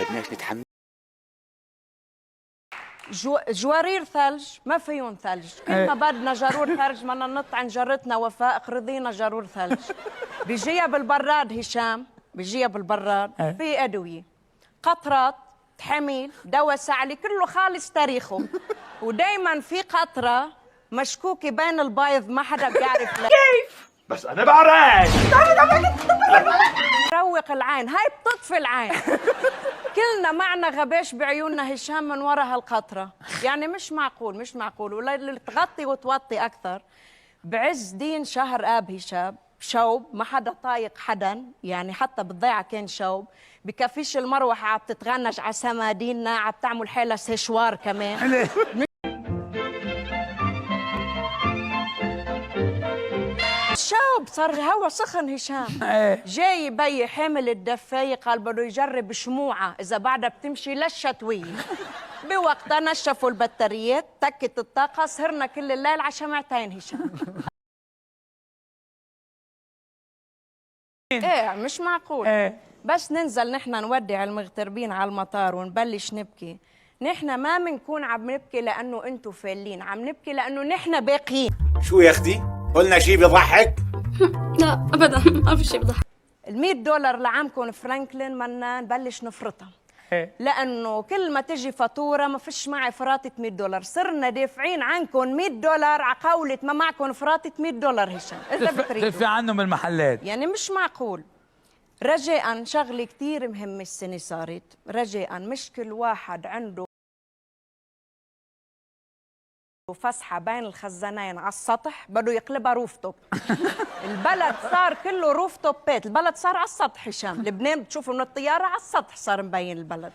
بدناش نتحمل. جوارير ثلج ما فيهم ثلج، كل ما بدنا جارور ثلج بدنا ننط عن جارتنا وفاء اقرضينا جارور ثلج. بيجيها بالبراد هشام، بيجيها بالبراد في ادويه، قطرات، حميل، دواء سعلي، كله خالص تاريخه. ودايما في قطره مشكوكه بين البيض ما حدا بيعرف كيف؟ بس انا بعرف. روق العين، هاي بتطفي العين. كلنا معنا غباش بعيوننا هشام من ورا هالقطرة، يعني مش معقول مش معقول. ولا تغطي وتوطي أكثر. بعز دين شهر آب هشام شوب، ما حدا طايق حدا، يعني حتى بالضيعة كان شوب. بكفيش المروحة عم تتغنج على سماديننا، عم تعمل حالة سشوار كمان. شوب صار الهوا سخن هشام. جاي بي حامل الدفاية قال بده يجرب شموعة إذا بعدها بتمشي للشتوية. بوقتها نشفوا البطاريات، تكت الطاقة، سهرنا كل الليل على شمعتين هشام. ايه مش معقول. بس ننزل نحن نودع المغتربين على المطار ونبلش نبكي. نحن ما بنكون عم نبكي لأنه أنتوا فالين، عم نبكي لأنه نحن باقيين. شو يا اختي؟ قلنا شيء بيضحك؟ لا ابدا ما في شيء بضحك. $100 لعمكم فرانكلين بدنا نبلش نفرطها. لانه كل ما تجي فاتوره ما فيش معي فراتة $100، صرنا دافعين عنكم $100 على قولة ما معكم فراتة $100 هشام. اذا بتريدوا تدفع عنهم المحلات، يعني مش معقول. رجاء شغله كثير مهمه السنه صارت، رجاء مش كل واحد عنده وفسحة بين الخزانين على السطح بده يقلبها روف توب. البلد صار كله روف توبات، البلد صار على السطح هشام. لبنان بتشوفوا من الطيارة على السطح صار مبين البلد.